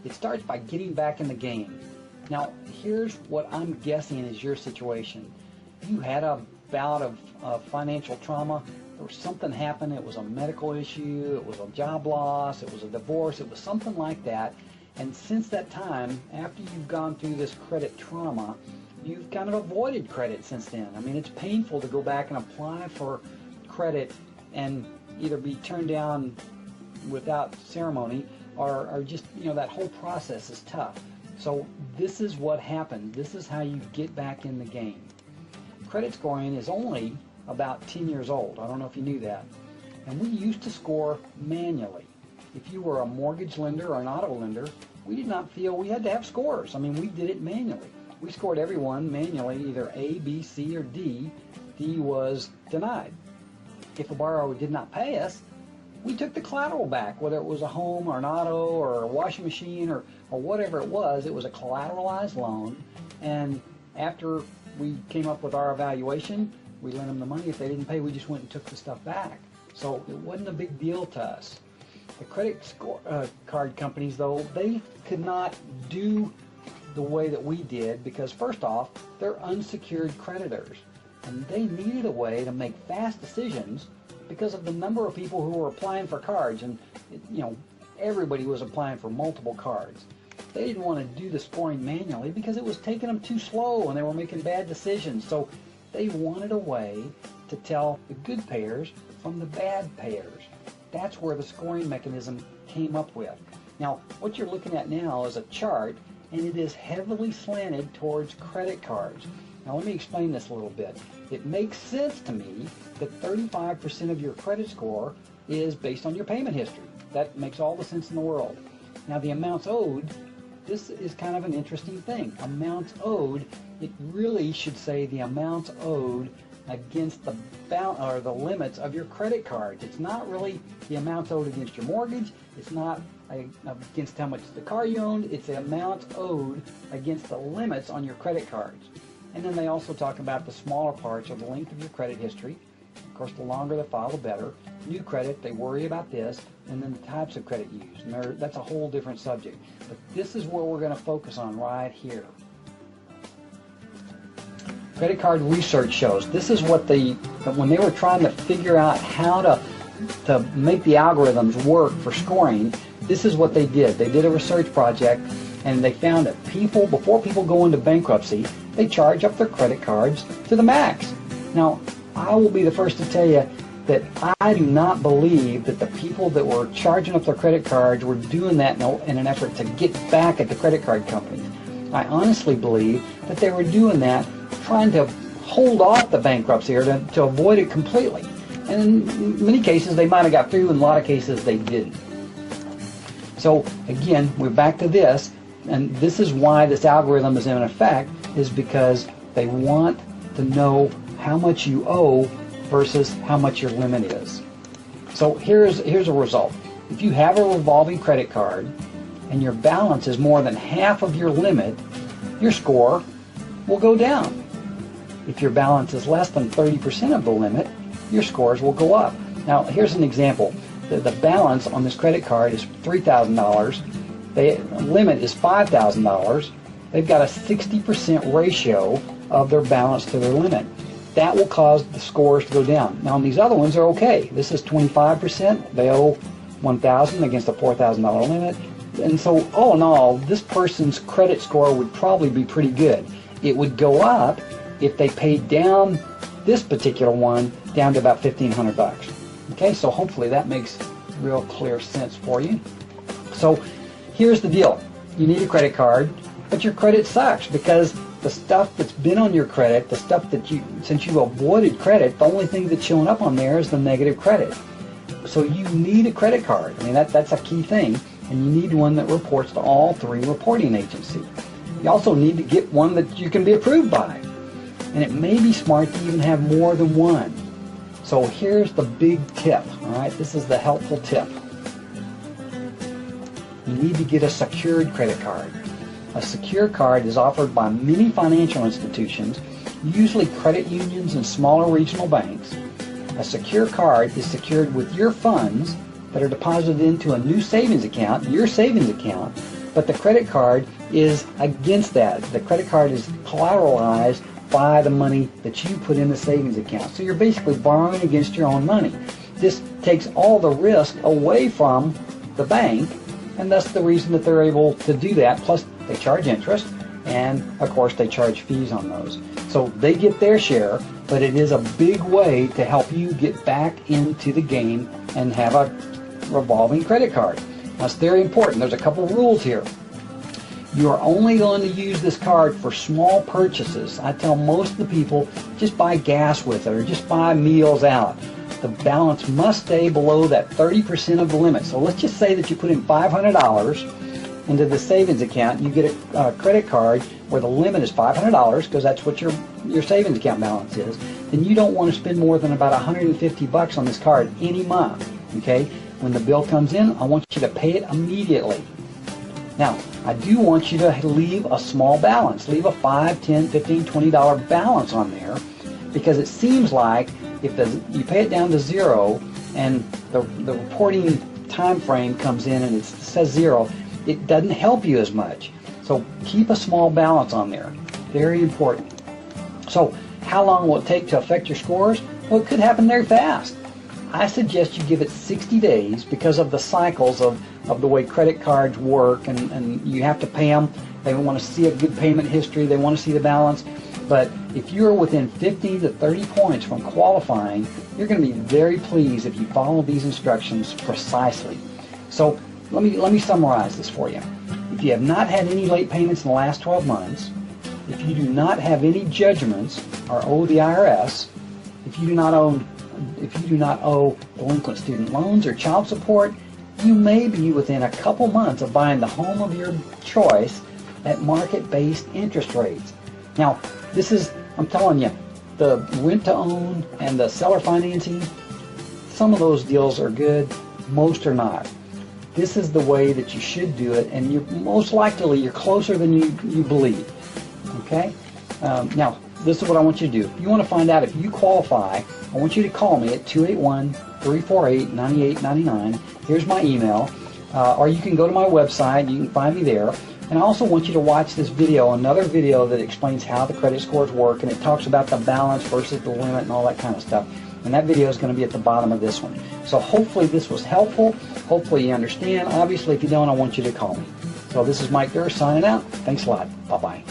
It starts by getting back in the game. Now, here's what I'm guessing is your situation. You had a bout of financial trauma. There was something happened. It was a medical issue. It was a job loss. It was a divorce. It was something like that. And since that time, after you've gone through this credit trauma, you've kind of avoided credit since then. I mean, it's painful to go back and apply for credit and either be turned down without ceremony or just, that whole process is tough. So this is what happened. This is how you get back in the game. Credit scoring is only about 10 years old. I don't know if you knew that. And we used to score manually. If you were a mortgage lender or an auto lender, we did not feel we had to have scores. I mean, we did it manually. We scored everyone manually, either A, B, C, or D. D was denied. If a borrower did not pay us, we took the collateral back, whether it was a home or an auto or a washing machine or whatever it was a collateralized loan. And after we came up with our evaluation, we lent them the money. If they didn't pay, we just went and took the stuff back. So it wasn't a big deal to us. The credit card companies, though, they could not do the way that we did because, first off, they're unsecured creditors. And they needed a way to make fast decisions because of the number of people who were applying for cards. And, everybody was applying for multiple cards. They didn't want to do the scoring manually because it was taking them too slow and they were making bad decisions. So they wanted a way to tell the good payers from the bad payers. That's where the scoring mechanism came up with. Now, what you're looking at now is a chart, and it is heavily slanted towards credit cards. Now, let me explain this a little bit. It makes sense to me that 35% of your credit score is based on your payment history. That makes all the sense in the world. Now, the amounts owed, this is kind of an interesting thing. Amounts owed, it really should say the amounts owed against the limits of your credit cards. It's not really the amounts owed against your mortgage. It's not against how much the car you owned. It's the amounts owed against the limits on your credit cards. And then they also talk about the smaller parts of the length of your credit history. Of course, the longer the file, the better. New credit, they worry about this. And then the types of credit used. And that's a whole different subject. But this is where we're going to focus on right here. Credit card research shows this is what when they were trying to figure out how to make the algorithms work for scoring, this is what they did. They did a research project and they found that before people go into bankruptcy, they charge up their credit cards to the max. Now, I will be the first to tell you that I do not believe that the people that were charging up their credit cards were doing that in an effort to get back at the credit card companies. I honestly believe that they were doing that trying to hold off the bankruptcy or to avoid it completely. And in many cases, they might have got through. In a lot of cases, they didn't. So again, we're back to this. And this is why this algorithm is in effect, is because they want to know how much you owe versus how much your limit is. So here's a result. If you have a revolving credit card and your balance is more than half of your limit, your score will go down. If your balance is less than 30% of the limit, your scores will go up. Now, here's an example. The balance on this credit card is $3,000. The limit is $5,000. They've got a 60% ratio of their balance to their limit. That will cause the scores to go down. Now, on these other ones, they're okay. This is 25%. They owe $1,000 against a $4,000 limit. And so, all in all, this person's credit score would probably be pretty good. It would go up if they paid down this particular one down to about $1,500. Okay, so hopefully that makes real clear sense for you. So here's the deal. You need a credit card, but your credit sucks because the stuff that's been on your credit, the stuff that since you avoided credit, the only thing that's showing up on there is the negative credit. So you need a credit card. I mean, that's a key thing, and you need one that reports to all three reporting agencies. You also need to get one that you can be approved by. And it may be smart to even have more than one. So here's the big tip, all right? This is the helpful tip. You need to get a secured credit card. A secure card is offered by many financial institutions, usually credit unions and smaller regional banks. A secure card is secured with your funds that are deposited into a new savings account, your savings account, But the credit card is against that. The credit card is collateralized by the money that you put in the savings account. So you're basically borrowing against your own money. This takes all the risk away from the bank, and that's the reason that they're able to do that. Plus, they charge interest, and of course, they charge fees on those. So they get their share, but it is a big way to help you get back into the game and have a revolving credit card. That's very important. There's a couple rules here. You are only going to use this card for small purchases. I tell most of the people, just buy gas with it or just buy meals out. The balance must stay below that 30% of the limit. So let's just say that you put in $500 into the savings account. You get a credit card where the limit is $500 because that's what your savings account balance is. Then you don't want to spend more than about $150 on this card any month. Okay? When the bill comes in, I want you to pay it immediately. Now, I do want you to leave a small balance. Leave a $5, $10, $15, $20 balance on there, because it seems like if you pay it down to zero and the reporting time frame comes in and it says zero, it doesn't help you as much. So keep a small balance on there. Very important. So how long will it take to affect your scores? Well, it could happen very fast. I suggest you give it 60 days because of the cycles of the way credit cards work, and you have to pay them. They want to see a good payment history. They want to see the balance. But if you're within 15 to 30 points from qualifying, you're going to be very pleased if you follow these instructions precisely. So let me summarize this for you. If you have not had any late payments in the last 12 months, if you do not have any judgments or owe the IRS, if you do not owe delinquent student loans or child support, you may be within a couple months of buying the home of your choice at market-based interest rates. Now, this is, I'm telling you, the rent-to-own and the seller financing, some of those deals are good, most are not. This is the way that you should do it, and most likely you're closer than you believe. Okay? Now, this is what I want you to do. If you want to find out if you qualify, I want you to call me at 281-348-9899. Here's my email. Or you can go to my website. You can find me there. And I also want you to watch this video, another video that explains how the credit scores work, and it talks about the balance versus the limit and all that kind of stuff. And that video is going to be at the bottom of this one. So hopefully this was helpful. Hopefully you understand. Obviously, if you don't, I want you to call me. So this is Mike Durr signing out. Thanks a lot. Bye-bye.